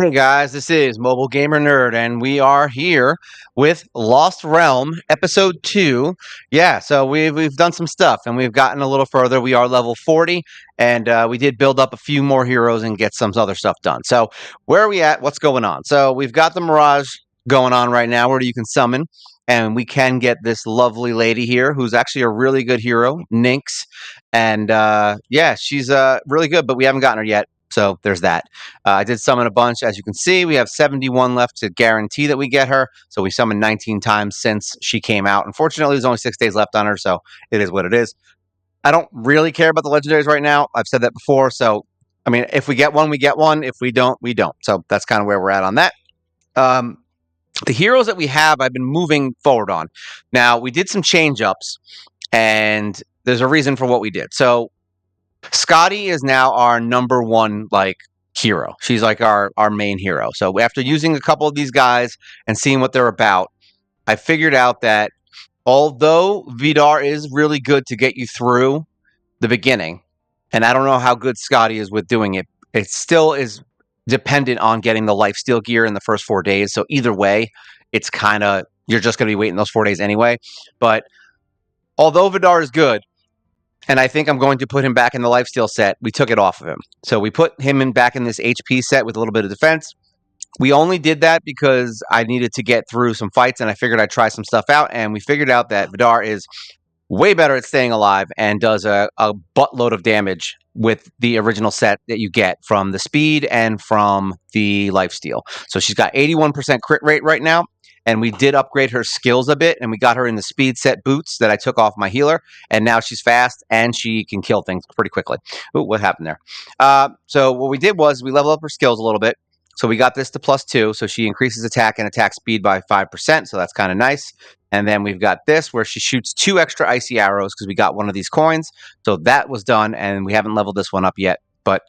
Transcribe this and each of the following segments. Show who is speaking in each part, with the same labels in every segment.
Speaker 1: Hey guys, this is MobileGamerNerd, and we are here with Lost Realm Episode 2. Yeah, so we've done some stuff, and we've gotten a little further. We are level 40, and we did build up a few more heroes and get some other stuff done. So where are we at? What's going on? So we've got the Mirage going on right now, where you can summon, and we can get this lovely lady here, who's actually a really good hero, Nynx, and yeah, she's really good, but we haven't gotten her yet. So there's that. I did summon a bunch. As you can see, we have 71 left to guarantee that we get her. So we summoned 19 times since she came out. Unfortunately, there's only 6 days left on her, so it is what it is. I don't really care about the legendaries right now. I've said that before. So, I mean, if we get one, we get one. If we don't, we don't. So that's kind of where we're at on that. Um, the heroes that we have, I've been moving forward on. Now, we did some change ups, and there's a reason for what we did. So Scotty is now our number one hero. She's like our main hero. So after using a couple of these guys and seeing what they're about, I figured out that although Vidar is really good to get you through the beginning, and I don't know how good Scotty is with doing it, it still is dependent on getting the lifesteal gear in the first 4 days. So either way, it's kind of you're just going to be waiting those 4 days anyway. But although Vidar is good, and I think I'm going to put him back in the lifesteal set. We took it off of him. So we put him back in this HP set with a little bit of defense. We only did that because I needed to get through some fights, and I figured I'd try some stuff out, and we figured out that Vidar is way better at staying alive and does a buttload of damage with the original set that you get from the speed and from the lifesteal. So she's got 81% crit rate right now, and we did upgrade her skills a bit, and we got her in the speed set boots that I took off my healer, and now she's fast and she can kill things pretty quickly. Ooh, what happened there? So what we did was we leveled up her skills a little bit. So we got this to +2, so she increases attack and attack speed by 5%, so that's kind of nice. And then we've got this where she shoots 2 extra icy arrows because we got one of these coins. So that was done, and we haven't leveled this one up yet. But,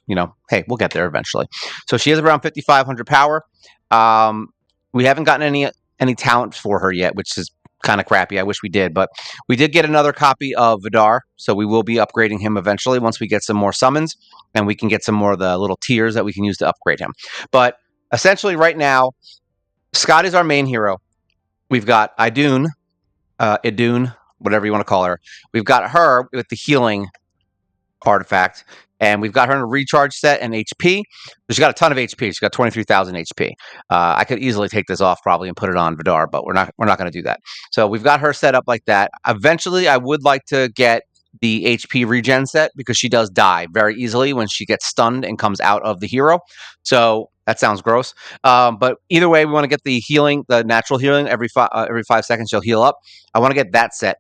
Speaker 1: hey, we'll get there eventually. So she has around 5,500 power. We haven't gotten any talent for her yet, which is kind of crappy. I wish we did. But we did get another copy of Vidar, so we will be upgrading him eventually once we get some more summons, and we can get some more of the little tiers that we can use to upgrade him. But essentially right now, Scott is our main hero. We've got Idun, whatever you want to call her. We've got her with the healing artifact, and we've got her in a recharge set and HP. She's got a ton of HP. She's got 23,000 HP. I could easily take this off probably and put it on Vidar, but we're not going to do that. So we've got her set up like that. Eventually, I would like to get the HP regen set because she does die very easily when she gets stunned and comes out of the hero. So that sounds gross. But either way, we want to get the healing, the natural healing every 5 seconds. She'll heal up. I want to get that set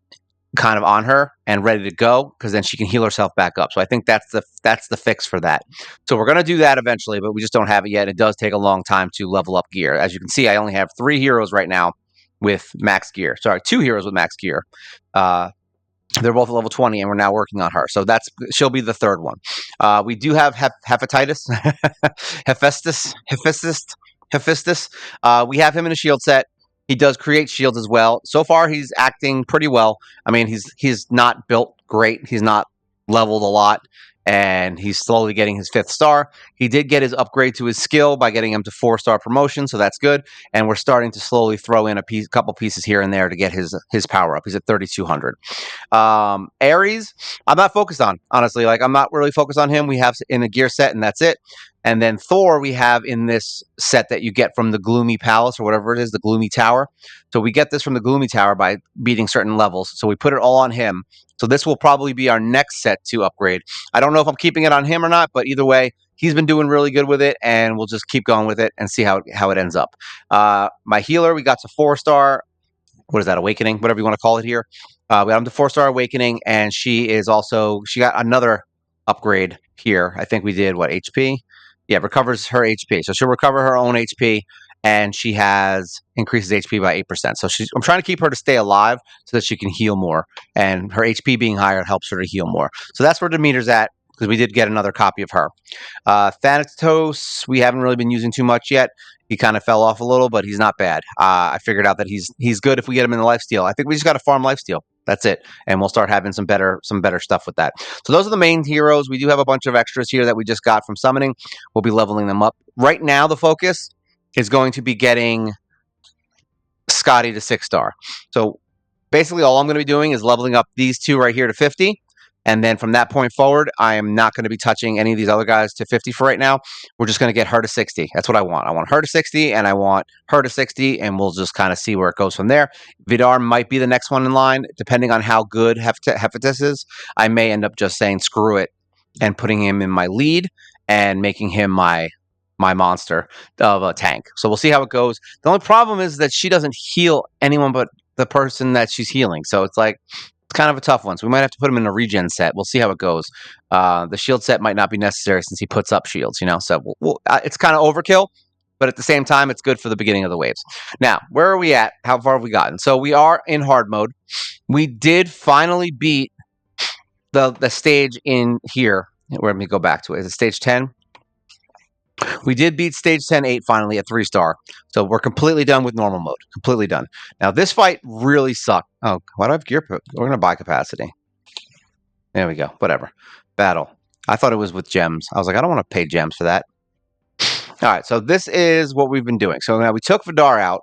Speaker 1: kind of on her and ready to go because then she can heal herself back up. So I think that's the fix for that. So we're going to do that eventually, but we just don't have it yet. It does take a long time to level up gear. As you can see, I only have 3 heroes right now with max gear. Sorry, 2 heroes with max gear. They're both at level 20, and we're now working on her. So she'll be the 3rd one. We do have Hepatitis, Hephaestus. We have him in a shield set. He does create shields as well. So far, he's acting pretty well. I mean, he's not built great. He's not leveled a lot, and he's slowly getting his 5th star. He did get his upgrade to his skill by getting him to 4-star promotion, so that's good. And we're starting to slowly throw in a couple pieces here and there to get his power up. He's at 3,200. Ares, I'm not focused on, honestly. I'm not really focused on him. We have in a gear set, and that's it. And then Thor, we have in this set that you get from the Gloomy Palace or whatever it is, the Gloomy Tower. So we get this from the Gloomy Tower by beating certain levels. So we put it all on him. So this will probably be our next set to upgrade. I don't know if I'm keeping it on him or not, but either way, he's been doing really good with it, and we'll just keep going with it and see how it ends up. My healer, we got to 4-star. What is that, Awakening? Whatever you want to call it here. We got him to 4-star Awakening, and she got another upgrade here. I think we did, HP? Yeah, recovers her HP. So she'll recover her own HP, and she increases HP by 8%. So I'm trying to keep her to stay alive so that she can heal more. And her HP being higher helps her to heal more. So that's where Demeter's at, because we did get another copy of her. Thanatos, we haven't really been using too much yet. He kind of fell off a little, but he's not bad. I figured out that he's good if we get him in the lifesteal. I think we just got to farm lifesteal. That's it. And we'll start having some better stuff with that. So those are the main heroes. We do have a bunch of extras here that we just got from summoning. We'll be leveling them up. Right now, the focus is going to be getting Scotty to 6-star. So basically all I'm going to be doing is leveling up these two right here to 50. And then from that point forward, I am not going to be touching any of these other guys to 50 for right now. We're just going to get her to 60. That's what I want. I want her to 60 and I want her to 60, and we'll just kind of see where it goes from there. Vidar might be the next one in line, depending on how good Hephaestus is. I may end up just saying screw it and putting him in my lead and making him my monster of a tank. So we'll see how it goes. The only problem is that she doesn't heal anyone but the person that she's healing. So it's like, it's kind of a tough one. So we might have to put him in a regen set. We'll see how it goes. The shield set might not be necessary since he puts up shields, So it's kind of overkill, but at the same time, it's good for the beginning of the waves. Now, where are we at? How far have we gotten? So we are in hard mode. We did finally beat the stage in here. Let me go back to it. Is it stage 10? We did beat stage 10-8 finally at 3-star. So we're completely done with normal mode. Completely done. Now, this fight really sucked. Oh, why do I have gear? We're going to buy capacity. There we go. Whatever. Battle. I thought it was with gems. I was like, I don't want to pay gems for that. All right, so this is what we've been doing. So now we took Vidar out.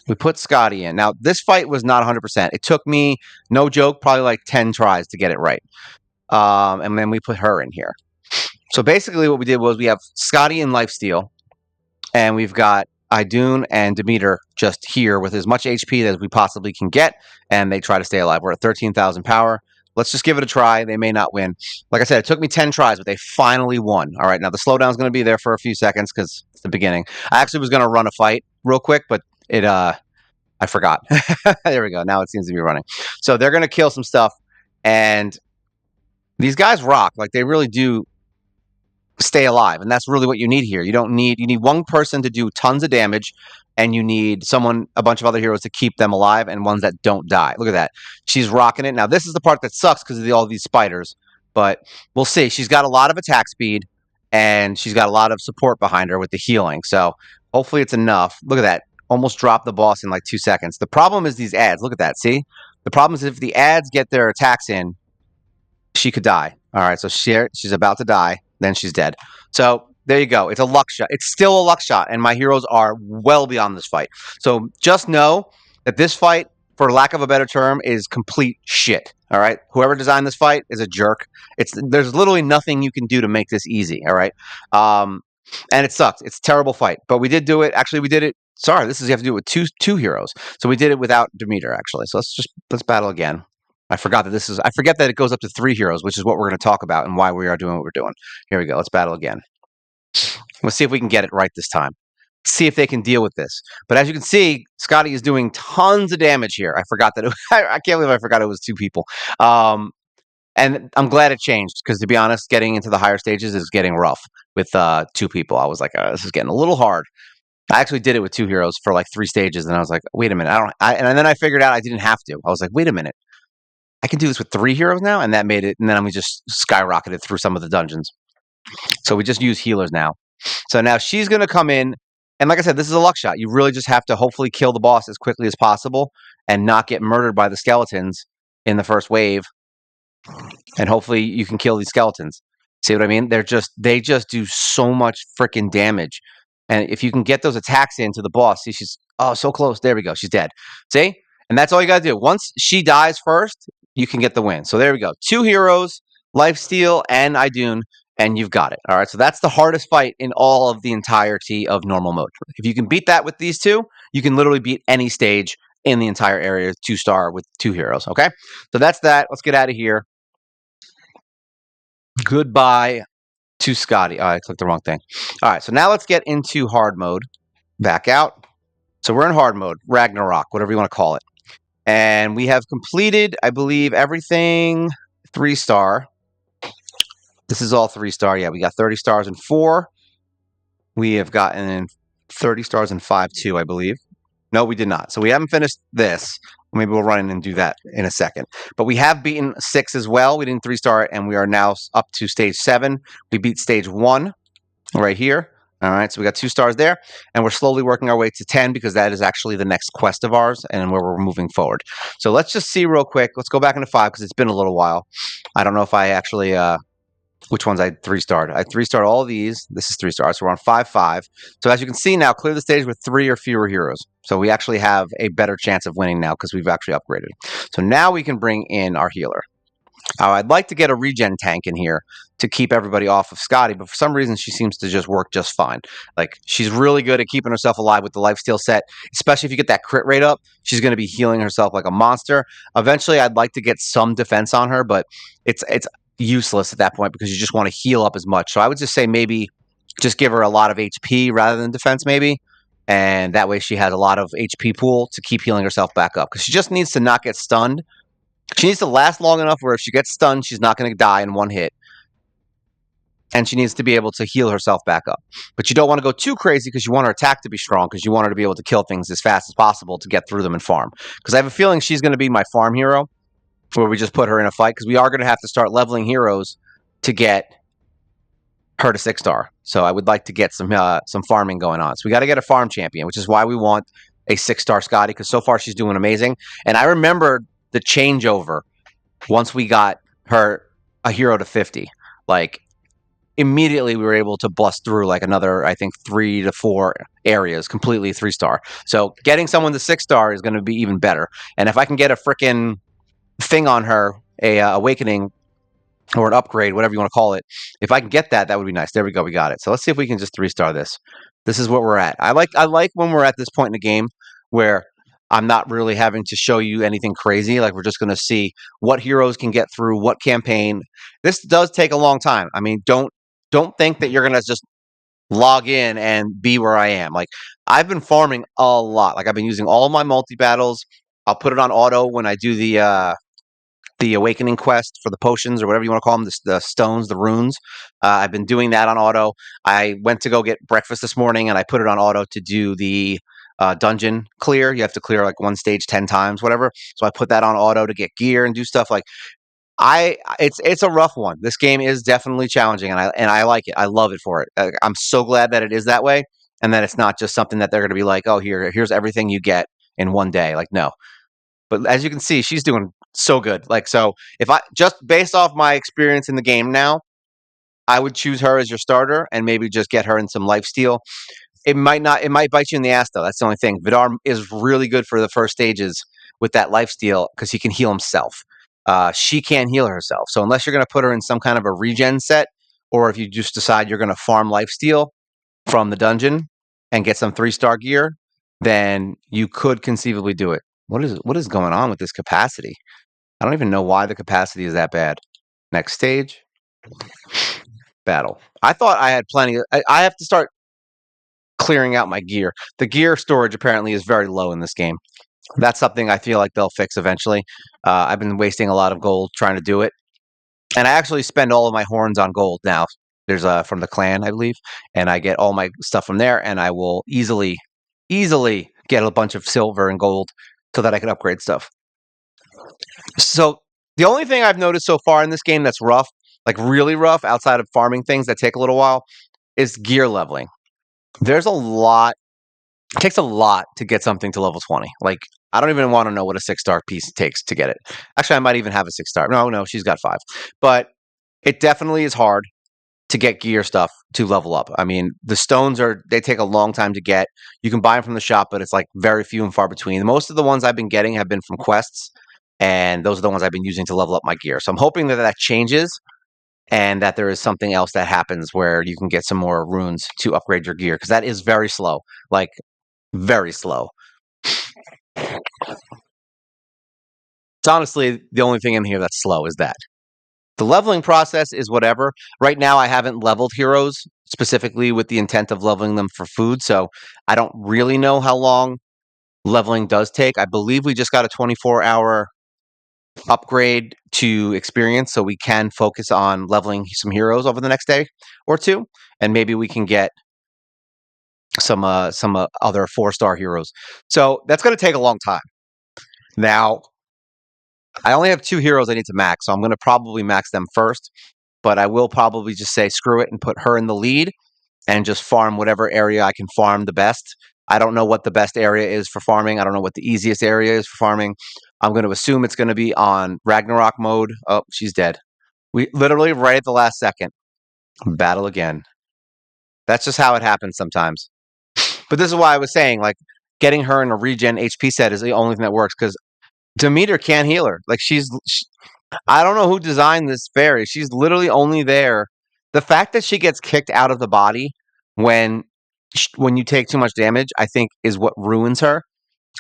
Speaker 1: We put Scotty in. Now, this fight was not 100%. It took me, no joke, probably like 10 tries to get it right. And then we put her in here. So basically what we did was we have Scotty in lifesteal, and we've got Idun and Demeter just here with as much HP as we possibly can get, and they try to stay alive. We're at 13,000 power. Let's just give it a try. They may not win. Like I said, it took me 10 tries, but they finally won. All right, now the slowdown is going to be there for a few seconds because it's the beginning. I actually was going to run a fight real quick, but I forgot. There we go. Now it seems to be running. So they're going to kill some stuff, and these guys rock. Like, they really do stay alive, and that's really what you need here. You need one person to do tons of damage, and you need a bunch of other heroes to keep them alive, and ones that don't die. Look at that. She's rocking it. Now, this is the part that sucks because of all these spiders, but we'll see. She's got a lot of attack speed, and she's got a lot of support behind her with the healing, so hopefully it's enough. Look at that. Almost dropped the boss in like 2 seconds. The problem is these ads. Look at that. See? The problem is if the ads get their attacks in, she could die. All right, so she's about to die. Then she's dead. So there you go. It's a luck shot. It's still a luck shot, and my heroes are well beyond this fight. So just know that this fight, for lack of a better term, is complete shit. All right? Whoever designed this fight is a jerk. There's literally nothing you can do to make this easy. All right? And it sucks. It's a terrible fight. But we did do it. Actually, we did it. Sorry, you have to do it with two heroes. So we did it without Demeter, actually. So let's battle again. I forget that it goes up to 3 heroes, which is what we're going to talk about and why we are doing what we're doing. Here we go. Let's battle again. Let's see if we can get it right this time. See if they can deal with this. But as you can see, Scotty is doing tons of damage here. I forgot that. I can't believe I forgot it was 2 people. And I'm glad it changed because, to be honest, getting into the higher stages is getting rough with 2 people. I was like, this is getting a little hard. I actually did it with 2 heroes for like 3 stages, and I was like, wait a minute. And then I figured out I didn't have to. I was like, wait a minute. I can do this with 3 heroes now, and that made it. And then we just skyrocketed through some of the dungeons. So we just use healers now. So now she's going to come in, and like I said, this is a luck shot. You really just have to hopefully kill the boss as quickly as possible and not get murdered by the skeletons in the first wave. And hopefully you can kill these skeletons. See what I mean? They just do so much freaking damage. And if you can get those attacks into the boss, see, she's so close. There we go. She's dead. See? And that's all you got to do. Once she dies first, you can get the win. So there we go. 2 heroes, Lifesteal and Idun, and you've got it. All right. So that's the hardest fight in all of the entirety of normal mode. If you can beat that with these 2, you can literally beat any stage in the entire area 2-star with 2 heroes. Okay. So that's that. Let's get out of here. Goodbye to Scotty. Oh, I clicked the wrong thing. All right. So now let's get into hard mode. Back out. So we're in hard mode, Ragnarok, whatever you want to call it. And we have completed, I believe, everything 3-star. This is all 3-star. Yeah, we got 30 stars in 4. We have gotten 30 stars in 5 too, I believe. No, we did not. So we haven't finished this. Maybe we'll run in and do that in a second. But we have beaten 6 as well. We didn't 3-star it, and we are now up to stage 7. We beat stage 1 right here. All right, so we got 2 stars there, and we're slowly working our way to 10 because that is actually the next quest of ours and where we're moving forward. So let's just see real quick. Let's go back into 5 because it's been a little while. I don't know if I actually which ones I 3-starred. I 3-starred all of these. This is 3 stars. So we're on 5-5. So as you can see now, clear the stage with 3 or fewer heroes. So we actually have a better chance of winning now because we've actually upgraded. So now we can bring in our healer. I'd like to get a regen tank in here to keep everybody off of Scotty, but for some reason she seems to just work just fine. Like, she's really good at keeping herself alive with the lifesteal set, especially if you get that crit rate up. She's going to be healing herself like a monster. Eventually, I'd like to get some defense on her, but it's useless at that point because you just want to heal up as much. So I would just say maybe just give her a lot of HP rather than defense, maybe. And that way she has a lot of HP pool to keep healing herself back up because she just needs to not get stunned. She needs to last long enough where if she gets stunned, she's not going to die in one hit. And she needs to be able to heal herself back up. But you don't want to go too crazy because you want her attack to be strong because you want her to be able to kill things as fast as possible to get through them and farm. Because I have a feeling she's going to be my farm hero where we just put her in a fight because we are going to have to start leveling heroes to get her to 6-star. So I would like to get some farming going on. So we got to get a farm champion, which is why we want a 6-star Scotty because so far she's doing amazing. And I remember the changeover once we got her a hero to 50. Like, immediately we were able to bust through like another, I think, 3 to 4 areas completely 3-star. So getting someone to 6-star is going to be even better. And if I can get a freaking thing on her, a awakening or an upgrade, whatever you want to call it, if I can get that, that would be nice. There we go, we got it. So let's see if we can just 3-star this. This is what we're at. I like when we're at this point in the game where I'm not really having to show you anything crazy. Like, we're just going to see what heroes can get through what campaign. This does take a long time. I mean, don't think that you're going to just log in and be where I am. Like, I've been farming a lot. Like, I've been using all of my multi battles. I'll put it on auto when I do the awakening quest for the potions or whatever you want to call them, the stones, the runes. I've been doing that on auto. I went to go get breakfast this morning and I put it on auto to do the dungeon clear. You have to clear like one stage 10 times, whatever. So I put that on auto to get gear and do stuff. Like, it's a rough one. This game is definitely challenging, and I like it. I love it for it. I'm so glad that it is that way, and that it's not just something that they're going to be like, oh, here's everything you get in one day. Like, no. But as you can see, she's doing so good. Like, so if I just based off my experience in the game now, I would choose her as your starter and maybe just get her in some lifesteal. It might not. It might bite you in the ass though. That's the only thing. Vidar is really good for the first stages with that lifesteal because he can heal himself. She can't heal herself. So unless you're going to put her in some kind of a regen set, or if you just decide you're going to farm lifesteal from the dungeon and get some 3-star gear, then you could conceivably do it. What is going on with this capacity? I don't even know why the capacity is that bad. Next stage, battle. I thought I had plenty. I have to start clearing out my gear. The gear storage apparently is very low in this game. That's something I feel like they'll fix eventually. I've been wasting a lot of gold trying to do it, and I actually spend all of my horns on gold now. There's from the clan, I believe, and I get all my stuff from there, and I will easily get a bunch of silver and gold so that I can upgrade stuff. So the only thing I've noticed so far in this game that's rough, like really rough, outside of farming things that take a little while, is gear leveling. There's a lot. It takes a lot to get something to level 20. Like, I don't even want to know what a 6-star piece takes to get it. Actually, I might even have a 6-star. No, she's got 5. But it definitely is hard to get gear stuff to level up. I mean, the stones they take a long time to get. You can buy them from the shop, but it's like very few and far between. Most of the ones I've been getting have been from quests, and those are the ones I've been using to level up my gear. So I'm hoping that changes and that there is something else that happens where you can get some more runes to upgrade your gear because that is very slow. Like, very slow. It's honestly the only thing in here that's slow is that. The leveling process is whatever. Right now, I haven't leveled heroes specifically with the intent of leveling them for food, so I don't really know how long leveling does take. I believe we just got a 24-hour upgrade to experience, so we can focus on leveling some heroes over the next day or two, and maybe we can get some other 4-star heroes. So that's going to take a long time. Now, I only have 2 heroes I need to max, so I'm going to probably max them first. But I will probably just say screw it and put her in the lead and just farm whatever area I can farm the best. I don't know what the best area is for farming. I don't know what the easiest area is for farming. I'm going to assume it's going to be on Ragnarok mode. Oh, she's dead. We literally right at the last second. Battle again. That's just how it happens sometimes. But this is why I was saying, like, getting her in a regen HP set is the only thing that works because Demeter can't heal her. Like, I don't know who designed this fairy. She's literally only there. The fact that she gets kicked out of the body when when you take too much damage, I think, is what ruins her.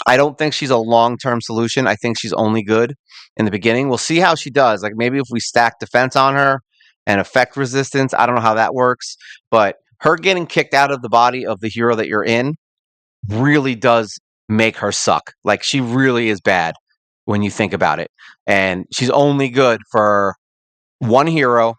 Speaker 1: I don't think she's a long-term solution. I think she's only good in the beginning. We'll see how she does. Like maybe if we stack defense on her and effect resistance, I don't know how that works, but her getting kicked out of the body of the hero that you're in really does make her suck. Like she really is bad when you think about it. And she's only good for one hero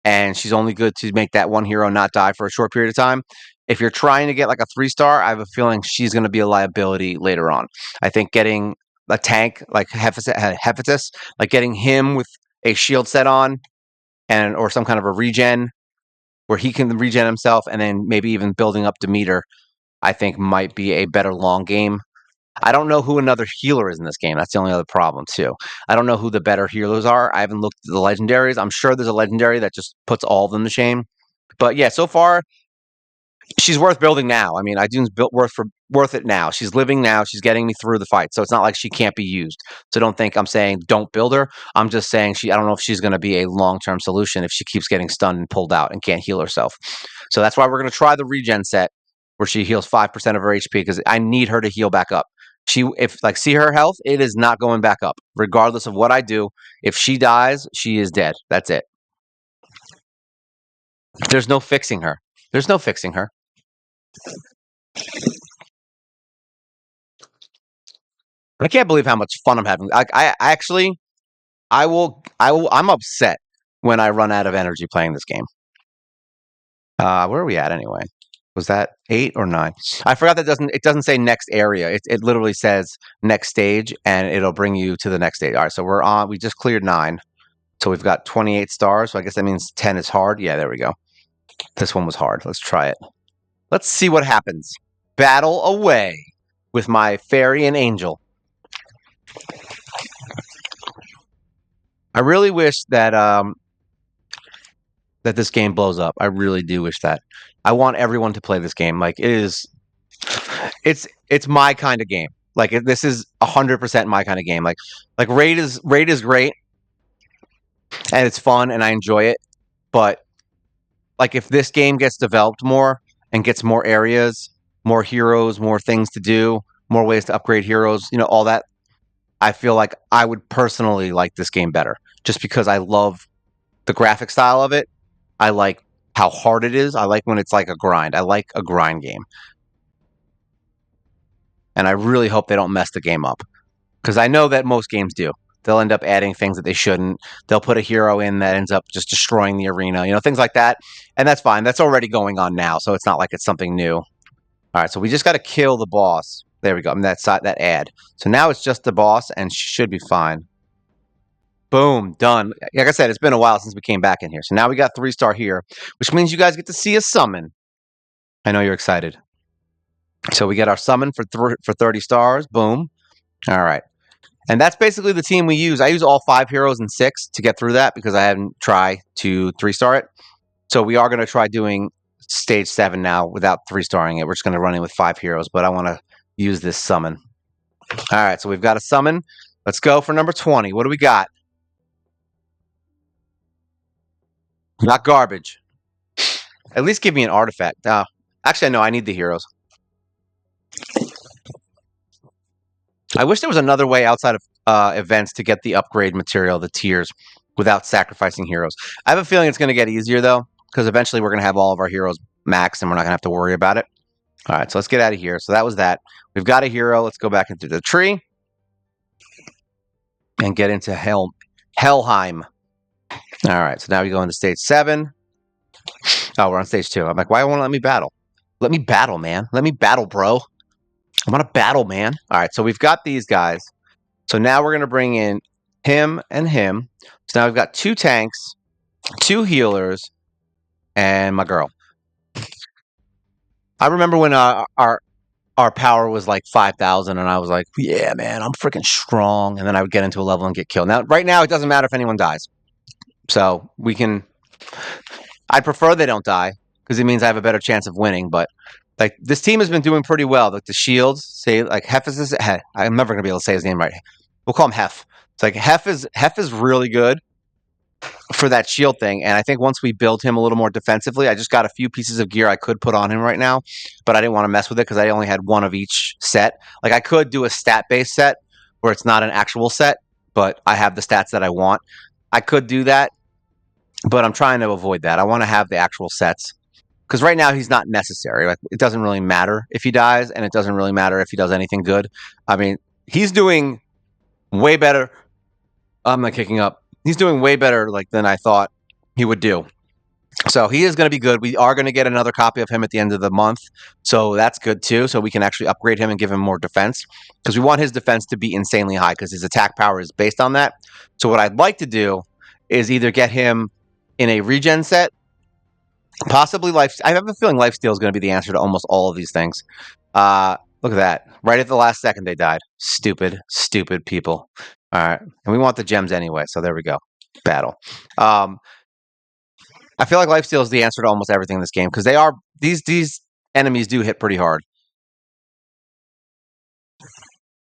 Speaker 1: and she's only good to make that one hero not die for a short period of time. If you're trying to get like a 3-star, I have a feeling she's going to be a liability later on. I think getting a tank like Hephaestus, like getting him with a shield set on and or some kind of a regen where he can regen himself, and then maybe even building up Demeter, I think might be a better long game. I don't know who another healer is in this game. That's the only other problem too. I don't know who the better healers are. I haven't looked at the legendaries. I'm sure there's a legendary that just puts all of them to shame. But yeah, so far she's worth building now. I mean, Idune's built worth it now. She's living now. She's getting me through the fight. So it's not like she can't be used. So don't think I'm saying don't build her. I'm just saying I don't know if she's going to be a long-term solution if she keeps getting stunned and pulled out and can't heal herself. So that's why we're going to try the regen set where she heals 5% of her HP because I need her to heal back up. If like see her health, it is not going back up. Regardless of what I do, if she dies, she is dead. That's it. There's no fixing her. There's no fixing her. I can't believe how much fun I'm having. I actually, I'm upset when I run out of energy playing this game. Where are we at anyway? Was that 8 or 9? I forgot that it doesn't say next area. It literally says next stage, and it'll bring you to the next stage. All right, so we're on. We just cleared 9, so we've got 28 stars. So I guess that means 10 is hard. Yeah, there we go. This one was hard. Let's try it. Let's see what happens. Battle away with my fairy and angel. I really wish that that this game blows up. I really do wish that. I want everyone to play this game. Like it is, it's my kind of game. Like this is 100% my kind of game. Like Raid is great and it's fun and I enjoy it. But like if this game gets developed more and gets more areas, more heroes, more things to do, more ways to upgrade heroes, all that, I feel like I would personally like this game better just because I love the graphic style of it. I like how hard it is. I like when it's like a grind. I like a grind game. And I really hope they don't mess the game up because I know that most games do. They'll end up adding things that they shouldn't. They'll put a hero in that ends up just destroying the arena, things like that. And that's fine. That's already going on now. So it's not like it's something new. All right. So we just got to kill the boss. There we go. I mean, that ad. So now it's just the boss and should be fine. Boom, done. Like I said, it's been a while since we came back in here. So now we got 3-star here, which means you guys get to see a summon. I know you're excited. So we get our summon for 30 stars. Boom. All right. And that's basically the team we use. I use all 5 heroes and 6 to get through that because I hadn't tried to 3-star it. So we are going to try doing stage 7 now without 3-starring it. We're just going to run in with 5 heroes, but I want to use this summon. All right. So we've got a summon. Let's go for number 20. What do we got? Not garbage. At least give me an artifact. Actually, no, I need the heroes. I wish there was another way outside of events to get the upgrade material, the tiers, without sacrificing heroes. I have a feeling it's going to get easier, though, because eventually we're going to have all of our heroes maxed, and we're not going to have to worry about it. All right, so let's get out of here. So that was that. We've got a hero. Let's go back into the tree and get into Helheim. All right, so now we go into stage 7. Oh, we're on stage 2. I'm like, why won't it let me battle? Let me battle, man. Let me battle, bro. I want to battle, man. All right, so we've got these guys. So now we're going to bring in him and him. So now we've got 2 tanks, 2 healers, and my girl. I remember when our power was like 5,000, and I was like, yeah, man, I'm freaking strong. And then I would get into a level and get killed. Now, right now, it doesn't matter if anyone dies. So we can. I prefer they don't die because it means I have a better chance of winning. But like this team has been doing pretty well. Like the shields, say like Hef is. I'm never gonna be able to say his name right. We'll call him Hef. It's like Hef is really good for that shield thing. And I think once we build him a little more defensively, I just got a few pieces of gear I could put on him right now, but I didn't want to mess with it because I only had one of each set. Like I could do a stat based set where it's not an actual set, but I have the stats that I want. I could do that, but I'm trying to avoid that. I want to have the actual sets because right now he's not necessary. Like it doesn't really matter if he dies, and it doesn't really matter if he does anything good. I mean, he's doing way better. I'm not kicking up. He's doing way better like than I thought he would do. So he is going to be good. We are going to get another copy of him at the end of the month. So that's good too. So we can actually upgrade him and give him more defense because we want his defense to be insanely high because his attack power is based on that. So what I'd like to do is either get him in a regen set, possibly life. I have a feeling lifesteal is going to be the answer to almost all of these things. Look at that. Right at the last second, they died. Stupid, stupid people. All right. And we want the gems anyway. So there we go. Battle. I feel like lifesteal is the answer to almost everything in this game because they are these enemies do hit pretty hard.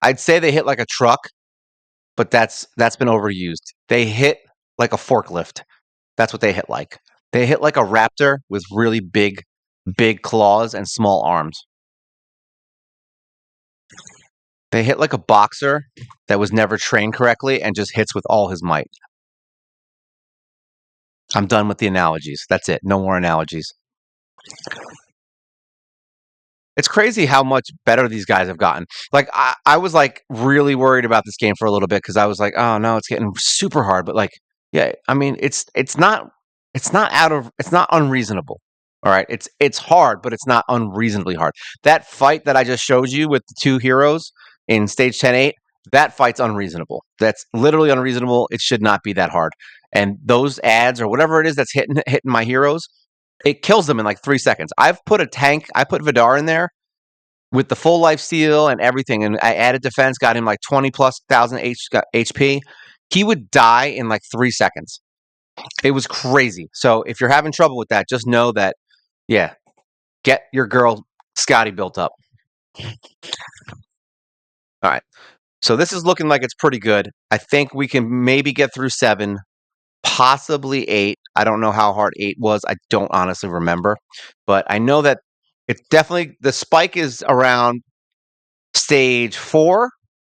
Speaker 1: I'd say they hit like a truck, but that's been overused. They hit like a forklift. That's what they hit like. They hit like a raptor with really big claws and small arms. They hit like a boxer that was never trained correctly and just hits with all his might. I'm done with the analogies. That's it. No more analogies. It's crazy how much better these guys have gotten. Like I was like really worried about this game for a little bit because I was like, oh no, it's getting super hard. But like, yeah, I mean, it's not unreasonable. All right, it's hard, but it's not unreasonably hard. That fight that I just showed you with the two heroes in stage 10-8, that fight's unreasonable. That's literally unreasonable. It should not be that hard. And those ads or whatever it is that's hitting my heroes, it kills them in like 3 seconds. I've put a tank. I put Vidar in there with the full life steal and everything, and I added defense, got him like 20 plus thousand HP. He would die in like 3 seconds. It was crazy. So if you're having trouble with that, just know that, yeah, get your girl Scotty built up. All right. So this is looking like it's pretty good. I think we can maybe get through 7, possibly 8. I don't know how hard 8 was. I don't honestly remember, but I know that it's definitely the spike is around stage 4.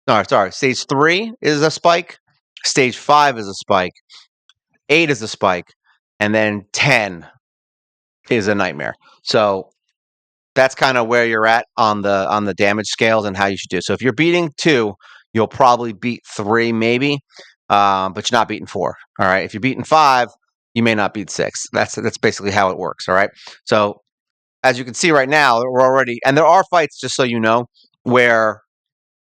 Speaker 1: No, sorry, stage 3 is a spike. Stage 5 is a spike. 8 is a spike, and then 10 is a nightmare. So that's kind of where you're at on the damage scales and how you should do. So if you're beating 2, you'll probably beat 3, maybe, but you're not beating 4. All right. If you're beating 5, you may not beat 6. That's basically how it works. All right. So as you can see right now, we're already, and there are fights, just so you know, where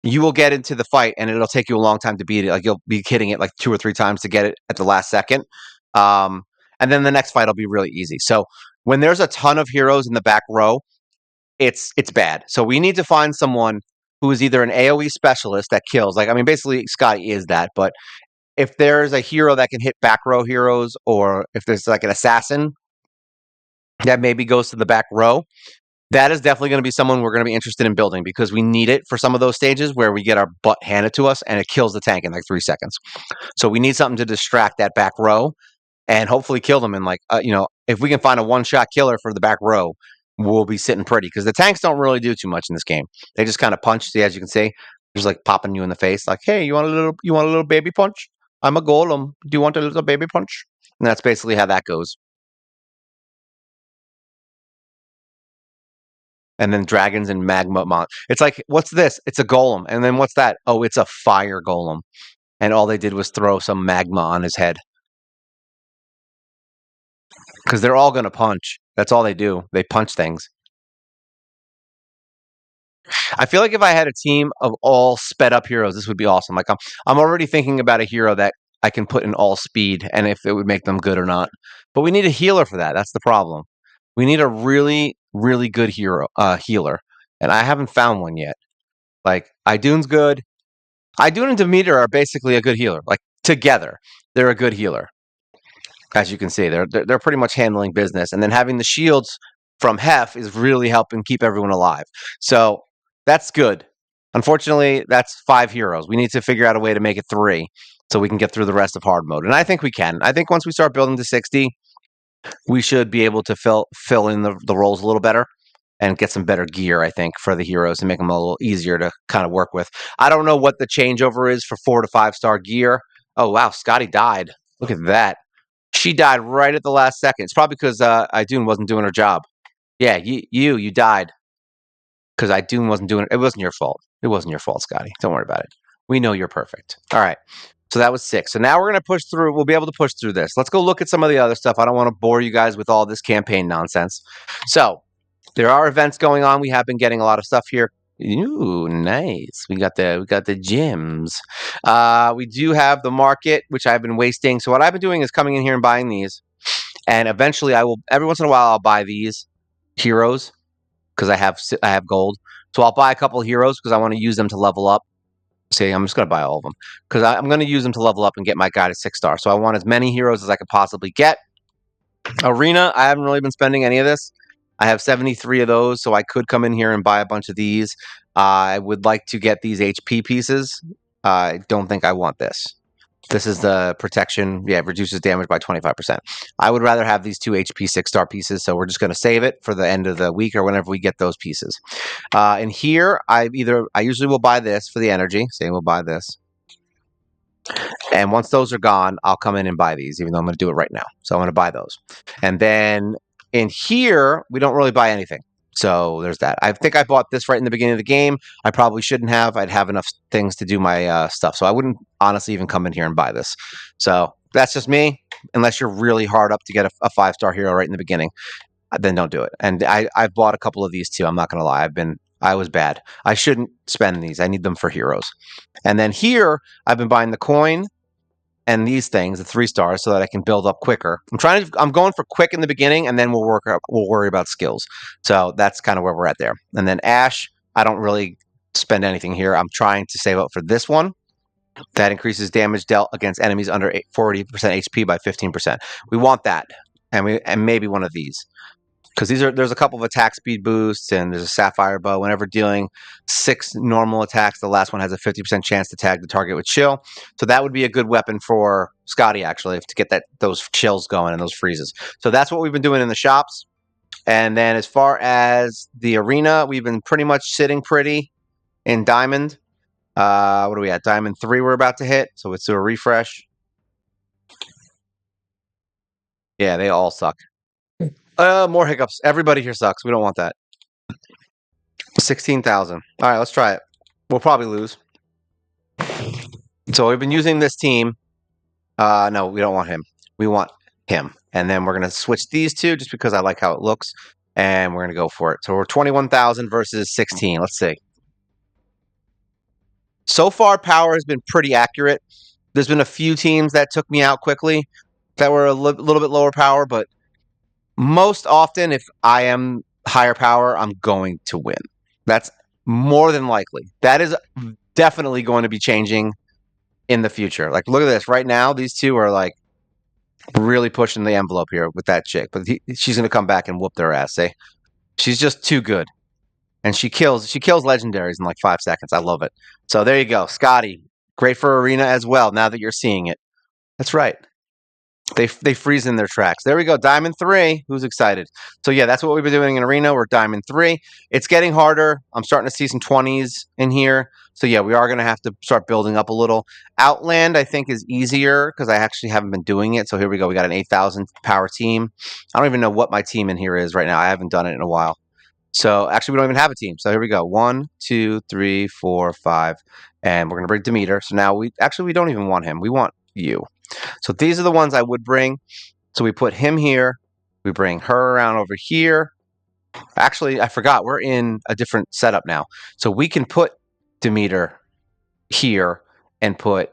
Speaker 1: you will get into the fight and it'll take you a long time to beat it. Like you'll be hitting it like 2 or 3 times to get it at the last second. Um, and then the next fight will be really easy. So when there's a ton of heroes in the back row, it's bad. So we need to find someone who is either an AoE specialist that kills. Like I mean, basically Scotty is that. But if there's a hero that can hit back row heroes, or if there's like an assassin that maybe goes to the back row, that is definitely going to be someone we're going to be interested in building because we need it for some of those stages where we get our butt handed to us and it kills the tank in like 3 seconds. So we need something to distract that back row and hopefully kill them in like, if we can find a one-shot killer for the back row, we'll be sitting pretty because the tanks don't really do too much in this game. They just kind of punch. See, as you can see, just like popping you in the face, like, "Hey, you want a little baby punch? I'm a golem. Do you want a little baby punch?" And that's basically how that goes. And then dragons and magma It's like, what's this? It's a golem. And then what's that? Oh, it's a fire golem. And all they did was throw some magma on his head because they're all going to punch. That's all they do. They punch things. I feel like if I had a team of all sped up heroes, this would be awesome. Like I'm already thinking about a hero that I can put in all speed and if it would make them good or not. But we need a healer for that. That's the problem. We need a really, really good healer, and I haven't found one yet. Like, Idun's good. Idun and Demeter are basically a good healer. Like, together, they're a good healer. As you can see, they're pretty much handling business, and then having the shields from Hef is really helping keep everyone alive. So that's good. Unfortunately, that's 5 heroes. We need to figure out a way to make it 3 so we can get through the rest of hard mode. And I think we can. I think once we start building to 60, we should be able to fill in the roles a little better and get some better gear, I think, for the heroes and make them a little easier to kind of work with. I don't know what the changeover is for 4 to 5-star gear. Oh, wow, Scotty died. Look at that. She died right at the last second. It's probably because Idun wasn't doing her job. Yeah, you died because Idun wasn't doing it. It wasn't your fault. It wasn't your fault, Scotty. Don't worry about it. We know you're perfect. All right. So that was 6. So now we're going to push through. We'll be able to push through this. Let's go look at some of the other stuff. I don't want to bore you guys with all this campaign nonsense. So there are events going on. We have been getting a lot of stuff here. Ooh, nice. We got the gyms. We do have the market, which I've been wasting. So what I've been doing is coming in here and buying these. And eventually I will, every once in a while, I'll buy these heroes because I have gold. So I'll buy a couple of heroes because I want to use them to level up. See, I'm just going to buy all of them because I'm going to use them to level up and get my guy to 6-star. So I want as many heroes as I could possibly get. Arena, I haven't really been spending any of this. I have 73 of those, so I could come in here and buy a bunch of these. I would like to get these HP pieces. I don't think I want this. This is the protection. Yeah, it reduces damage by 25%. I would rather have these 2 HP 6-star pieces, so we're just going to save it for the end of the week or whenever we get those pieces. And here, I usually will buy this for the energy. Say we'll buy this. And once those are gone, I'll come in and buy these, even though I'm going to do it right now. So I'm going to buy those. And then in here, we don't really buy anything. So there's that. I think I bought this right in the beginning of the game. I probably shouldn't have. I'd have enough things to do my stuff. So I wouldn't honestly even come in here and buy this. So that's just me. Unless you're really hard up to get a 5-star hero right in the beginning, then don't do it. And I've bought a couple of these too. I'm not going to lie. I was bad. I shouldn't spend these. I need them for heroes. And then here, I've been buying the coin and these things, the 3 stars, so that I can build up quicker. I'm going for quick in the beginning, and then we'll worry about skills. So that's kind of where we're at there. And then Ash, I don't really spend anything here. I'm trying to save up for this one. That increases damage dealt against enemies under 40% HP by 15%. We want that, and maybe one of these. Because there's a couple of attack speed boosts, and there's a sapphire bow. Whenever dealing 6 normal attacks, the last one has a 50% chance to tag the target with chill. So that would be a good weapon for Scotty, actually, to get those chills going and those freezes. So that's what we've been doing in the shops. And then as far as the arena, we've been pretty much sitting pretty in Diamond. What are we at? Diamond 3 we're about to hit. So let's do a refresh. Yeah, they all suck. More hiccups. Everybody here sucks. We don't want that. 16,000. All right, let's try it. We'll probably lose. So we've been using this team. No, we don't want him. We want him. And then we're going to switch these two just because I like how it looks. And we're going to go for it. So we're 21,000 versus 16. Let's see. So far, power has been pretty accurate. There's been a few teams that took me out quickly that were a little bit lower power, but most often, if I am higher power, I'm going to win. That's more than likely. That is definitely going to be changing in the future. Like, look at this. Right now, these two are like really pushing the envelope here with that chick. But she's going to come back and whoop their ass. Eh? She's just too good. And she kills legendaries in like 5 seconds. I love it. So there you go. Scotty, great for arena as well, now that you're seeing it. That's right. They freeze in their tracks. There we go. Diamond 3. Who's excited? So yeah, that's what we've been doing in arena. We're Diamond 3. It's getting harder. I'm starting to see some 20s in here. So yeah, we are going to have to start building up a little. Outland, I think, is easier because I actually haven't been doing it. So here we go. We got an 8,000 power team. I don't even know what my team in here is right now. I haven't done it in a while. So actually, we don't even have a team. So here we go. 1, 2, 3, 4, 5. And we're going to bring Demeter. So now we don't even want him. We want you. So these are the ones I would bring. So we put him here. We bring her around over here. Actually, I forgot. We're in a different setup now. So we can put Demeter here and put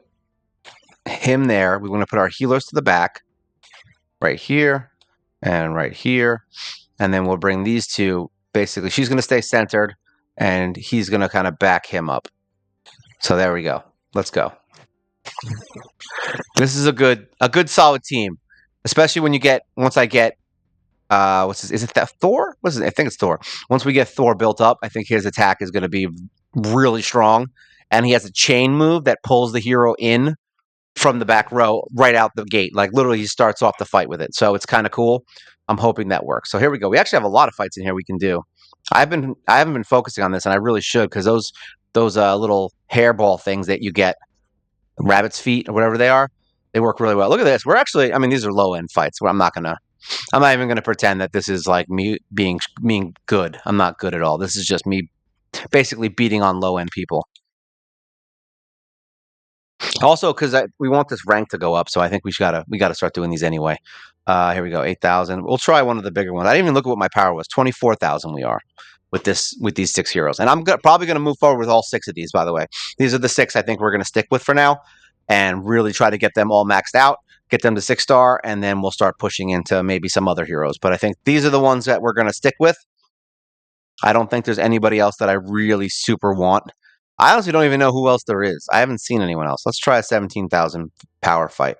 Speaker 1: him there. We want to put our healers to the back. Right here and right here. and then we'll bring these two. Basically, she's going to stay centered, and he's going to kind of back him up. So there we go. Let's go. This is a good solid team, especially when you get once I get what's his, is it that Thor? What's his, I think it's Thor. Once we get Thor built up, I think his attack is going to be really strong, and he has a chain move that pulls the hero in from the back row right out the gate. Like literally, he starts off the fight with it. So it's kind of cool. I'm hoping that works. So here we go. We actually have a lot of fights in here we can do. I haven't been focusing on this, and I really should because those little hairball things that you get, rabbit's feet or whatever they work really well. Look at this. We're actually, I mean, these are low end fights. Where I'm not even gonna pretend that this is like me being good. I'm not good at all. This is just me basically beating on low end people. Also, because we want this rank to go up, so I think we gotta start doing these anyway. Here we go, 8,000. We'll try one of the bigger ones. I didn't even look at what my power was. 24,000 we are with these 6 heroes, and I'm probably gonna move forward with all 6 of these. By the way, these are the 6 I think we're gonna stick with for now, and really try to get them all maxed out, get them to 6-star, and then we'll start pushing into maybe some other heroes. But I think these are the ones that we're gonna stick with. I don't think there's anybody else that I really super want. I honestly don't even know who else there is. I haven't seen anyone else. Let's try a 17,000 power fight.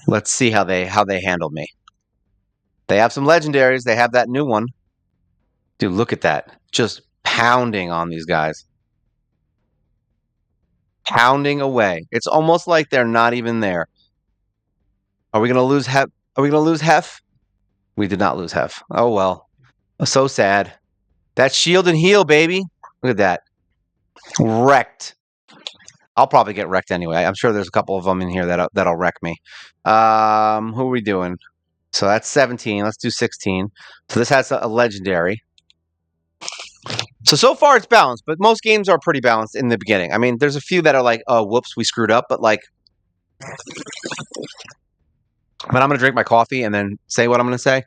Speaker 1: Let's see how they handle me. They have some legendaries. They have that new one. Dude, look at that. Just pounding on these guys. Pounding away. It's almost like they're not even there. Are we going to lose Hef? Are we going to lose Hef? We did not lose Hef. Oh, well. So sad. That's shield and heal, baby. Look at that. Wrecked. I'll probably get wrecked anyway. I'm sure there's a couple of them in here that'll wreck me. Who are we doing? So that's 17. Let's do 16. So this has a legendary. So far it's balanced, but most games are pretty balanced in the beginning. I mean, there's a few that are like, oh, whoops, we screwed up. But like, but I'm gonna drink my coffee and then say what I'm gonna say.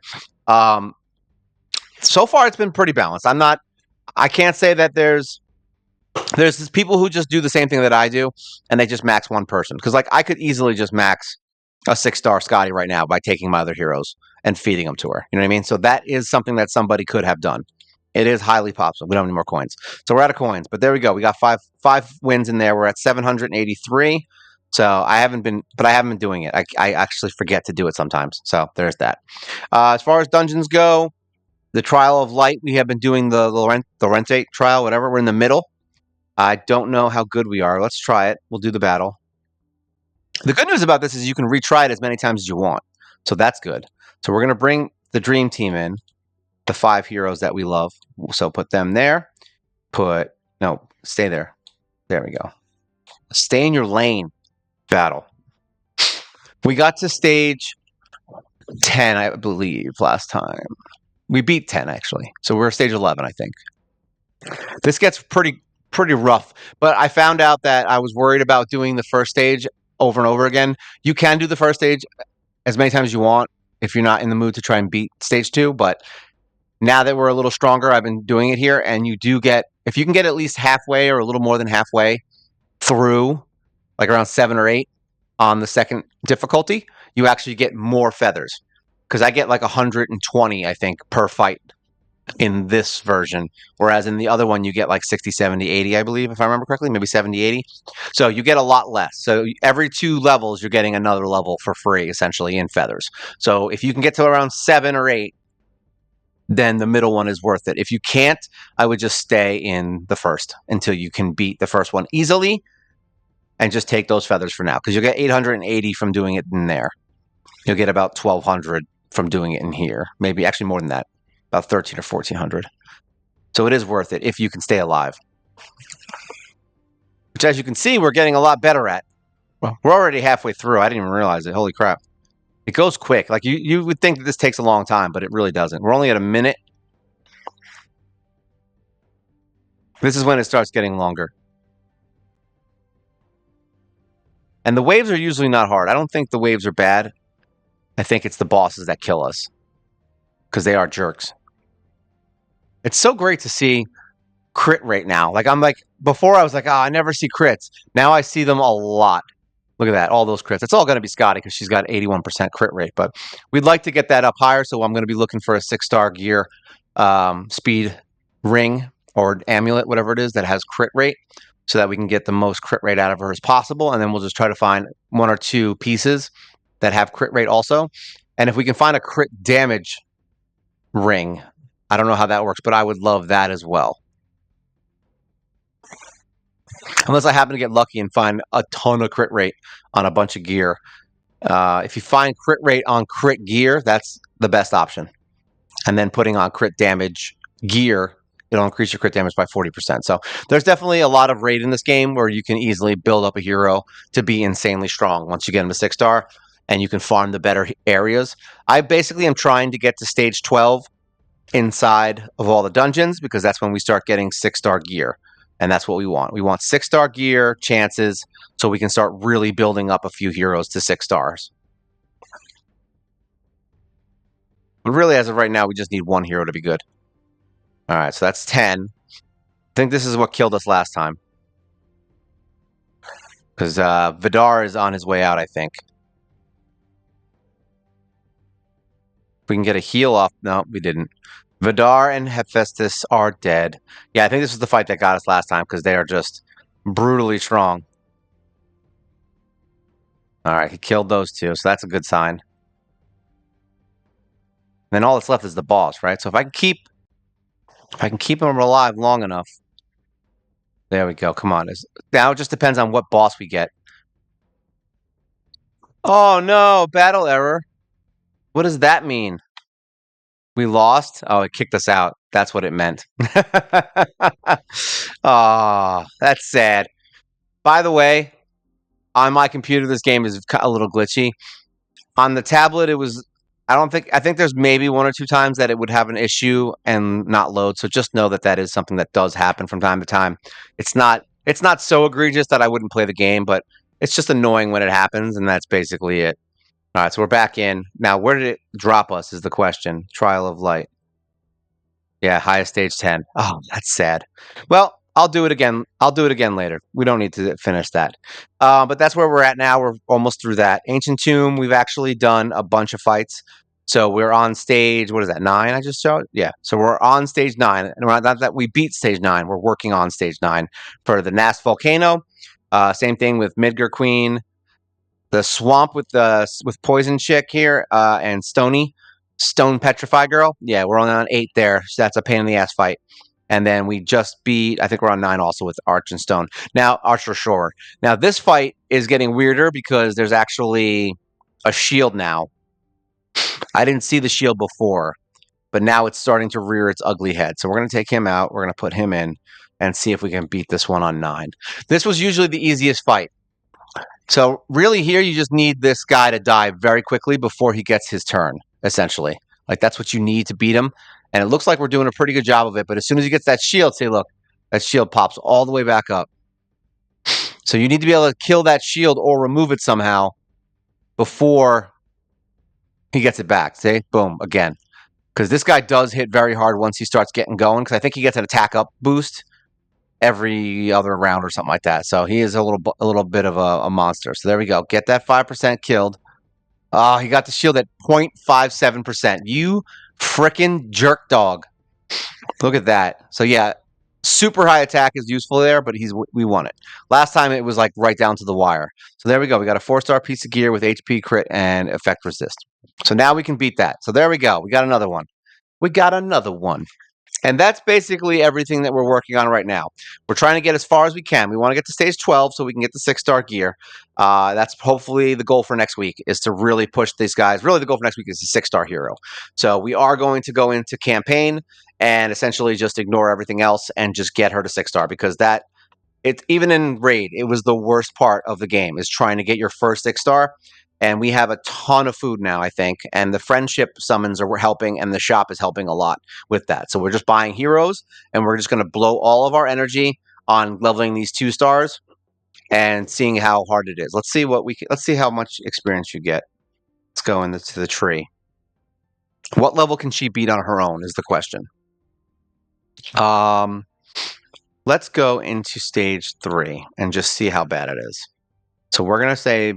Speaker 1: So far it's been pretty balanced. I can't say that there's people who just do the same thing that I do, and they just max one person. Because like I could easily just max a 6-star Scotty right now by taking my other heroes and feeding them to her. You know what I mean? So that is something that somebody could have done. It is highly possible. We don't have any more coins, so we're out of coins. But there we go. We got five wins in there. We're at 783. So I haven't been doing it. I actually forget to do it sometimes. So there's that. As far as dungeons go, the Trial of Light, we have been doing the Lorente trial, whatever. We're in the middle. I don't know how good we are. Let's try it. We'll do the battle. The good news about this is you can retry it as many times as you want. So that's good. So we're going to bring the Dream Team in, the 5 heroes that we love. So put them there. Stay there. There we go. Stay in your lane. Battle. We got to stage 10, I believe, last time. We beat 10, actually. So we're stage 11, I think. This gets pretty rough, but I found out that I was worried about doing the first stage over and over again. You can do the first stage as many times as you want if you're not in the mood to try and beat stage 2, but now that we're a little stronger, I've been doing it here, and you do get, if you can get at least halfway or a little more than halfway through, like around 7 or 8 on the second difficulty, you actually get more feathers. Because I get like 120, I think, per fight in this version, whereas in the other one you get like 60, 70, 80, I believe, if I remember correctly, maybe 70, 80. So you get a lot less. So every 2 levels you're getting another level for free, essentially, in feathers. So if you can get to around 7 or 8, then the middle one is worth it. If you can't, I would just stay in the first until you can beat the first one easily and just take those feathers for now, because you'll get 880 from doing it in there. You'll get about 1,200 from doing it in here. Maybe actually more than that. About 1,300 or 1,400. So it is worth it if you can stay alive. Which, as you can see, we're getting a lot better at. Well, we're already halfway through. I didn't even realize it. Holy crap. It goes quick. Like, you would think that this takes a long time, but it really doesn't. We're only at a minute. This is when it starts getting longer. And the waves are usually not hard. I don't think the waves are bad. I think it's the bosses that kill us, because they are jerks. It's so great to see crit rate now. Like, before I was like, I never see crits. Now I see them a lot. Look at that, all those crits. It's all going to be Scotty because she's got 81% crit rate, but we'd like to get that up higher, so I'm going to be looking for a 6-star gear speed ring or amulet, whatever it is, that has crit rate, so that we can get the most crit rate out of her as possible, and then we'll just try to find 1 or 2 pieces that have crit rate also. And if we can find a crit damage ring, I don't know how that works, but I would love that as well. Unless I happen to get lucky and find a ton of crit rate on a bunch of gear. If you find crit rate on crit gear, that's the best option. And then putting on crit damage gear, it'll increase your crit damage by 40%. So there's definitely a lot of raid in this game where you can easily build up a hero to be insanely strong once you get him to 6-star, and you can farm the better areas. I basically am trying to get to stage 12 inside of all the dungeons, because that's when we start getting 6-star gear. And that's what we want. We want 6-star gear chances so we can start really building up a few heroes to 6 stars. But really, as of right now, we just need 1 hero to be good. All right, so that's 10. I think this is what killed us last time. Because Vidar is on his way out, I think. If we can get a heal off. No, we didn't. Vidar and Hephaestus are dead. Yeah, I think this was the fight that got us last time, because they are just brutally strong. All right, he killed those 2, so that's a good sign. And then all that's left is the boss, right? So if I can keep him alive long enough. There we go. Come on. Now it just depends on what boss we get. Oh no, battle error. What does that mean? We lost? Oh, it kicked us out. That's what it meant. Oh, that's sad. By the way, on my computer, this game is a little glitchy. On the tablet, it was. I think there's maybe 1 or 2 times that it would have an issue and not load. So just know that that is something that does happen from time to time. It's not so egregious that I wouldn't play the game, but it's just annoying when it happens, and that's basically it. All right, so we're back in. Now, where did it drop us is the question. Trial of Light. Yeah, highest stage 10. Oh, that's sad. Well, I'll do it again. I'll do it again later. We don't need to finish that. But that's where we're at now. We're almost through that. Ancient Tomb, we've actually done a bunch of fights. So we're on stage, what is that, 9 I just showed? Yeah. So we're on stage 9. And not that we beat stage 9. We're working on stage 9 for the Nass Volcano. Same thing with Midgar Queen. The swamp with Poison Chick here, and Stone Petrify Girl. Yeah, we're only on 8 there. So that's a pain in the ass fight. And then we just beat, I think we're on 9 also with Arch and Stone. Now, Archer Shore. Now, this fight is getting weirder because there's actually a shield now. I didn't see the shield before, but now it's starting to rear its ugly head. So we're going to take him out. We're going to put him in and see if we can beat this one on 9. This was usually the easiest fight. So really here, you just need this guy to die very quickly before he gets his turn, essentially. Like, that's what you need to beat him. And it looks like we're doing a pretty good job of it. But as soon as he gets that shield, see, look, that shield pops all the way back up. So you need to be able to kill that shield or remove it somehow before he gets it back. See? Boom, again. Because this guy does hit very hard once he starts getting going. Because I think he gets an attack up boost every other round or something like that. So he is a little bit of a monster. So there we go. Get that 5% killed. Oh, he got the shield at 0.57%. You frickin' jerk dog. Look at that. So yeah, super high attack is useful there, but we won it. Last time it was like right down to the wire. So there we go. We got a 4-star piece of gear with HP crit and effect resist. So now we can beat that. So there we go. We got another one. And that's basically everything that we're working on right now. We're trying to get as far as we can. We want to get to stage 12 so we can get the 6-star gear. That's hopefully the goal for next week, is to really push these guys. Really, the goal for next week is a 6-star hero. So we are going to go into campaign and essentially just ignore everything else and just get her to 6-star, because it's even in raid, it was the worst part of the game, is trying to get your first 6-star. And we have a ton of food now, I think. And the friendship summons are helping, and the shop is helping a lot with that. So we're just buying heroes, and we're just going to blow all of our energy on leveling these 2 stars and seeing how hard it is. Let's see how much experience you get. Let's go into the tree. What level can she beat on her own is the question. Let's go into stage 3 and just see how bad it is. So we're gonna say,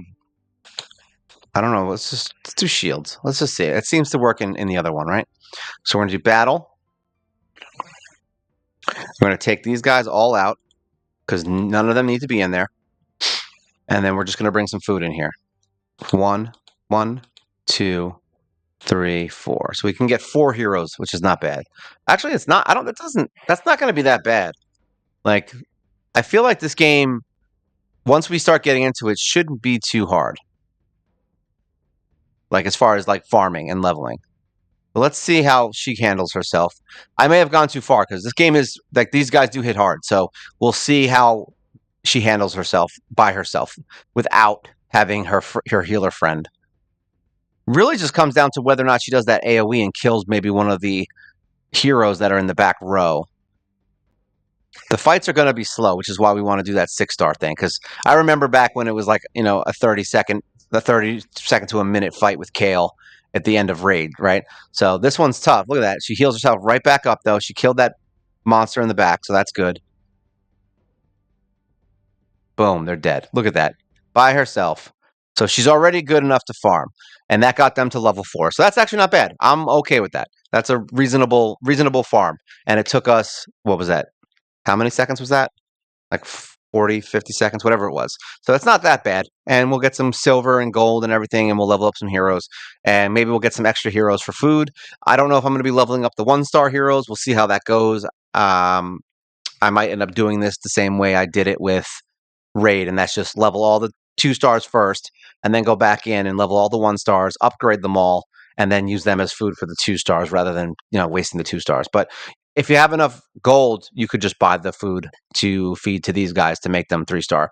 Speaker 1: I don't know. Let's do shields. Let's just see. It seems to work in the other one, right? So we're gonna do battle. We're gonna take these guys all out because none of them need to be in there. And then we're just gonna bring some food in here. One, 2, 3, 4. So we can get 4 heroes, which is not bad. Actually, it's not. I don't. That doesn't. That's not gonna be that bad. Like, I feel like this game, once we start getting into it, shouldn't be too hard. Like as far as like farming and leveling. But let's see how she handles herself. I may have gone too far because this game is like these guys do hit hard. So we'll see how she handles herself by herself without having her healer friend. Really just comes down to whether or not she does that AoE and kills maybe one of the heroes that are in the back row. The fights are going to be slow, which is why we want to do that 6-star thing. Because I remember back when it was like, a 30-second to a minute fight with Kale at the end of Raid, right? So this one's tough. Look at that. She heals herself right back up, though. She killed that monster in the back, so that's good. Boom, they're dead. Look at that. By herself. So she's already good enough to farm. And that got them to level 4. So that's actually not bad. I'm okay with that. That's a reasonable farm. And it took us, what was that? How many seconds was that? Like 40, 50 seconds, whatever it was. So it's not that bad. And we'll get some silver and gold and everything, and we'll level up some heroes. And maybe we'll get some extra heroes for food. I don't know if I'm going to be leveling up the 1-star heroes. We'll see how that goes. I might end up doing this the same way I did it with Raid, and that's just level all the 2 stars first, and then go back in and level all the 1 stars, upgrade them all, and then use them as food for the 2 stars rather than wasting the 2 stars. But if you have enough gold, you could just buy the food to feed to these guys to make them 3-star,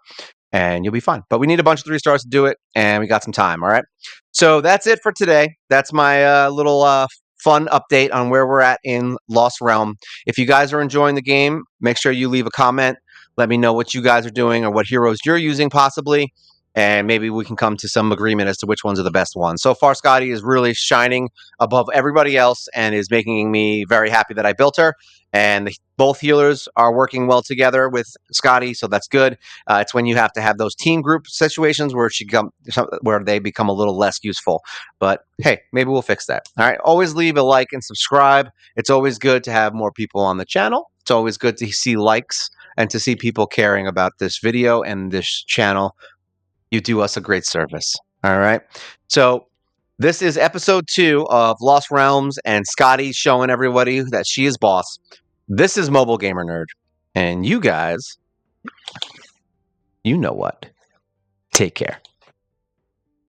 Speaker 1: and you'll be fine. But we need a bunch of 3 stars to do it, and we got some time. All right. So that's it for today. That's my little fun update on where we're at in Lost Realm. If you guys are enjoying the game, make sure you leave a comment. Let me know what you guys are doing or what heroes you're using possibly, and maybe we can come to some agreement as to which ones are the best ones. So far, Scotty is really shining above everybody else and is making me very happy that I built her. And both healers are working well together with Scotty, so that's good. It's when you have to have those team group situations where they become a little less useful. But hey, maybe we'll fix that. All right, always leave a like and subscribe. It's always good to have more people on the channel. It's always good to see likes and to see people caring about this video and this channel. You do us a great service. All right. So this is episode 2 of Lost Realms, and Scotty showing everybody that she is boss. This is Mobile Gamer Nerd. And you guys, you know what? Take care.